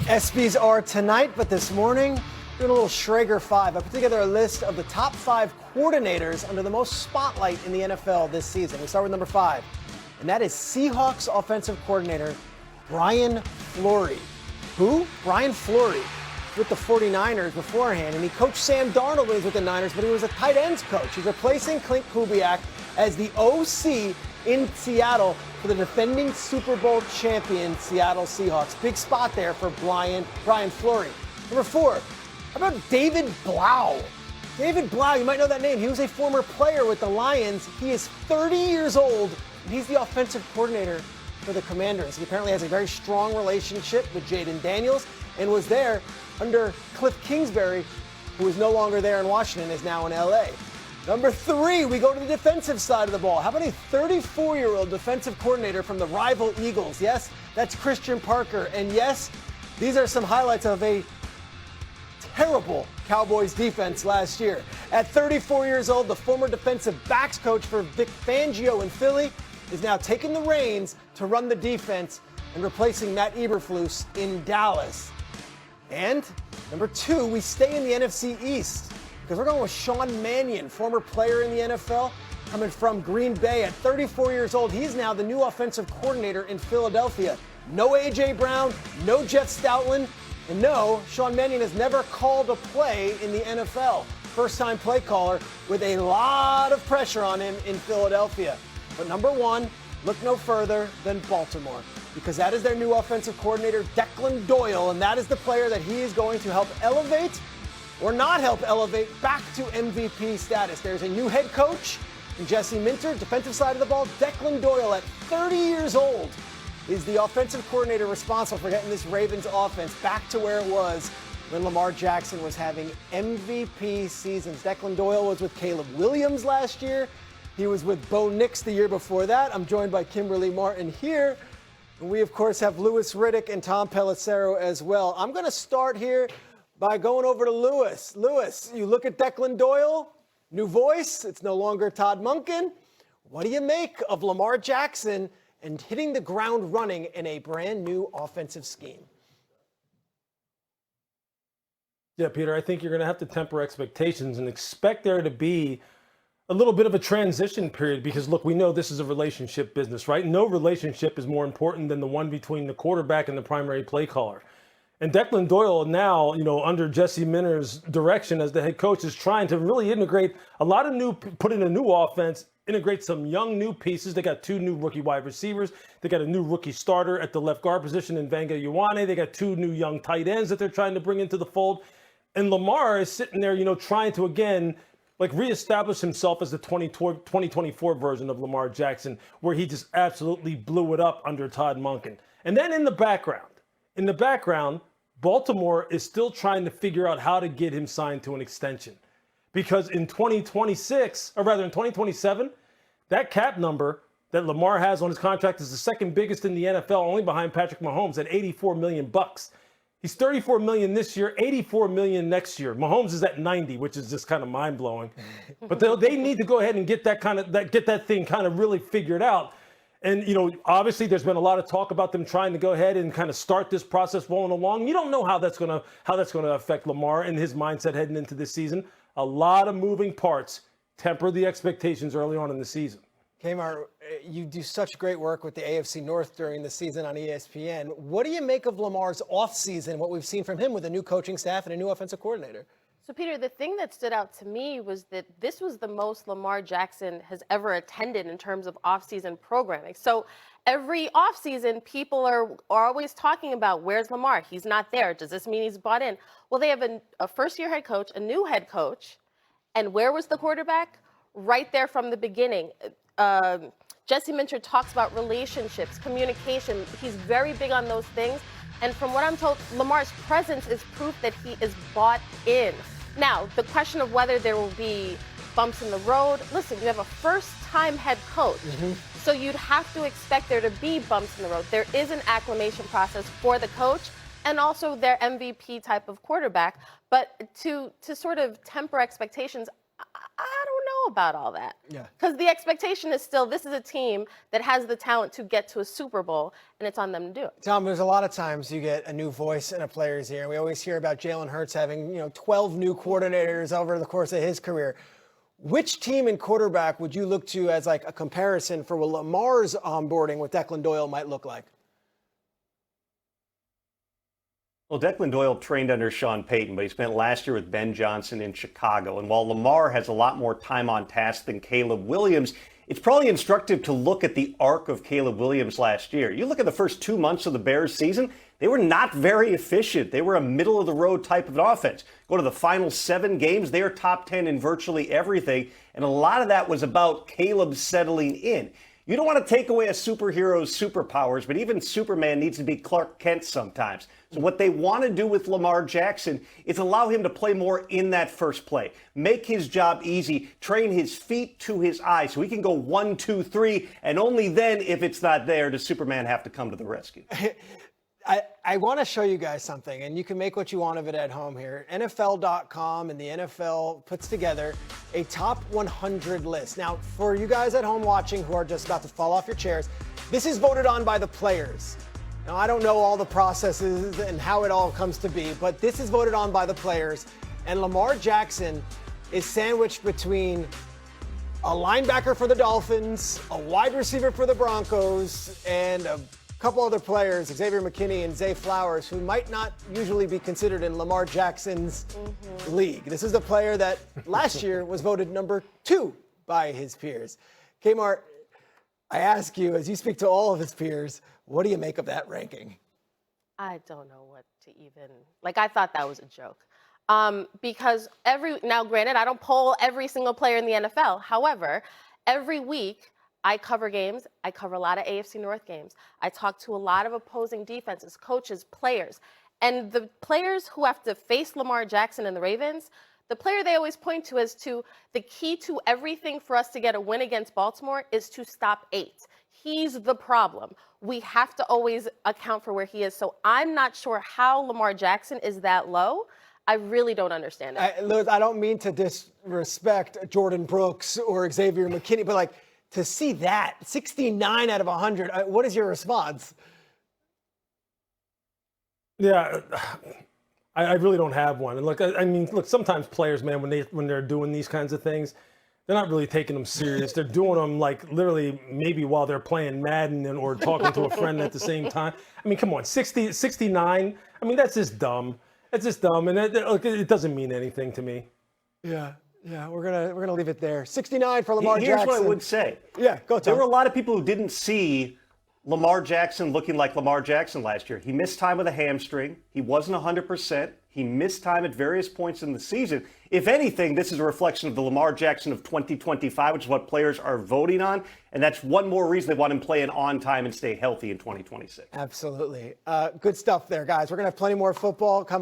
ESPYs are tonight, but this morning, doing a little Schrager 5. I put together a list of the top 5 coordinators under the most spotlight in the NFL this season. We start with number 5, and that is Seahawks offensive coordinator Brian Flores. Who? Brian Flores with the 49ers beforehand, and he coached Sam Darnold when he was with the Niners, but he was a tight ends coach. He's replacing Clint Kubiak as the OC in Seattle for the defending Super Bowl champion Seattle Seahawks. Big spot there for Brian Flores. Number 4, how about David Blau? David Blau, you might know that name. He was a former player with the Lions. He is 30 years old, and he's the offensive coordinator for the Commanders. He apparently has a very strong relationship with Jaden Daniels and was there under Cliff Kingsbury, who is no longer there in Washington, is now in LA. Number 3, we go to the defensive side of the ball. How about a 34-year-old defensive coordinator from the rival Eagles? Yes, that's Christian Parker. And yes, these are some highlights of a terrible Cowboys defense last year. At 34 years old, the former defensive backs coach for Vic Fangio in Philly is now taking the reins to run the defense and replacing Matt Eberflus in Dallas. And number 2, we stay in the NFC East because we're going with Sean Mannion, former player in the NFL, coming from Green Bay at 34 years old. He's now the new offensive coordinator in Philadelphia. No A.J. Brown, no Jeff Stoutland, and no, Sean Mannion has never called a play in the NFL. First-time play caller with a lot of pressure on him in Philadelphia. But number 1, look no further than Baltimore, because that is their new offensive coordinator, Declan Doyle, and that is the player that he is going to help elevate or not help elevate back to MVP status. There's a new head coach in Jesse Minter, defensive side of the ball. Declan Doyle, at 30 years old, is the offensive coordinator responsible for getting this Ravens offense back to where it was when Lamar Jackson was having MVP seasons. Declan Doyle was with Caleb Williams last year. He was with Bo Nix the year before that. I'm joined by Kimberly Martin here. And we, of course, have Louis Riddick and Tom Pelissero as well. I'm going to start here by going over to Louis. Louis, you look at Declan Doyle, new voice. It's no longer Todd Monken. What do you make of Lamar Jackson and hitting the ground running in a brand new offensive scheme? Yeah, Peter, I think you're going to have to temper expectations and expect there to be a little bit of a transition period because, look, we know this is a relationship business, right? No relationship is more important than the one between the quarterback and the primary play caller. And Declan Doyle now, under Jesse Minter's direction as the head coach, is trying to really integrate a lot of put in a new offense, integrate some young new pieces. They got 2 new rookie wide receivers. They got a new rookie starter at the left guard position in Vanga Ioane. They got 2 new young tight ends that they're trying to bring into the fold. And Lamar is sitting there, trying to, again, reestablish himself as the 2024 version of Lamar Jackson, where he just absolutely blew it up under Todd Monken. And then in the background, Baltimore is still trying to figure out how to get him signed to an extension. Because in 2027, that cap number that Lamar has on his contract is the second biggest in the NFL, only behind Patrick Mahomes at $84 million. He's $34 million this year, $84 million next year. Mahomes is at 90, which is just kind of mind blowing. But they need to go ahead and get that thing kind of really figured out. And obviously, there's been a lot of talk about them trying to go ahead and kind of start this process rolling along. You don't know how that's going to affect Lamar and his mindset heading into this season. A lot of moving parts. Temper the expectations early on in the season. Kmart, you do such great work with the AFC North during the season on ESPN. What do you make of Lamar's offseason, what we've seen from him with a new coaching staff and a new offensive coordinator? So, Peter, the thing that stood out to me was that this was the most Lamar Jackson has ever attended in terms of offseason programming. So every offseason, people are always talking about, where's Lamar? He's not there. Does this mean he's bought in? Well, they have a first-year head coach, a new head coach, and where was the quarterback? Right there from the beginning. Jesse Minter talks about relationships, communication. He's very big on those things. And from what I'm told, Lamar's presence is proof that he is bought in. Now, the question of whether there will be bumps in the road, listen, you have a first-time head coach. So you'd have to expect there to be bumps in the road. There is an acclimation process for the coach and also their MVP type of quarterback. But to sort of temper expectations, I don't know about all that. Yeah. Because the expectation is still, this is a team that has the talent to get to a Super Bowl, and it's on them to do it. Tom, there's a lot of times you get a new voice in a player's ear. We always hear about Jalen Hurts having, 12 new coordinators over the course of his career. Which team and quarterback would you look to as like a comparison for what Lamar's onboarding with Declan Doyle might look like? Well, Declan Doyle trained under Sean Payton, but he spent last year with Ben Johnson in Chicago. And while Lamar has a lot more time on task than Caleb Williams, it's probably instructive to look at the arc of Caleb Williams last year. You look at the first 2 months of the Bears season, they were not very efficient. They were a middle-of-the-road type of an offense. Go to the final 7 games, they are top 10 in virtually everything. And a lot of that was about Caleb settling in. You don't want to take away a superhero's superpowers, but even Superman needs to be Clark Kent sometimes. So what they want to do with Lamar Jackson is allow him to play more in that first play. Make his job easy, train his feet to his eyes so he can go 1, 2, 3, and only then, if it's not there, does Superman have to come to the rescue. I want to show you guys something, and you can make what you want of it at home here. NFL.com and the NFL puts together a top 100 list. Now, for you guys at home watching who are just about to fall off your chairs, this is voted on by the players. Now, I don't know all the processes and how it all comes to be, but this is voted on by the players, and Lamar Jackson is sandwiched between a linebacker for the Dolphins, a wide receiver for the Broncos, and a couple other players, Xavier McKinney and Zay Flowers, who might not usually be considered in Lamar Jackson's league. This is the player that last year was voted number 2 by his peers. Kmart, I ask you, as you speak to all of his peers, what do you make of that ranking? I don't know what to even, I thought that was a joke. Because now granted, I don't poll every single player in the NFL. However, every week, I cover games. I cover a lot of AFC North games. I talk to a lot of opposing defenses, coaches, players. And the players who have to face Lamar Jackson and the Ravens, the player they always point to as to the key to everything for us to get a win against Baltimore is to stop 8. He's the problem. We have to always account for where he is. So I'm not sure how Lamar Jackson is that low. I really don't understand it. I don't mean to disrespect Jordan Brooks or Xavier McKinney, but to see that, 69 out of 100, what is your response? Yeah, I really don't have one. And look, sometimes players, man, when they're doing these kinds of things, they're not really taking them serious. They're doing them literally maybe while they're playing Madden or talking to a friend at the same time. I mean, come on, 69. I mean, that's just dumb. That's just dumb, and it doesn't mean anything to me. Yeah, we're gonna leave it there. 69 for Lamar Here's Jackson. Here's what I would say. Yeah, go Tom. There were a lot of people who didn't see Lamar Jackson looking like Lamar Jackson last year. He missed time with a hamstring. He wasn't 100%. He missed time at various points in the season. If anything, this is a reflection of the Lamar Jackson of 2025, which is what players are voting on. And that's one more reason they want him playing on time and stay healthy in 2026. Absolutely. Good stuff there, guys. We're going to have plenty more football coming.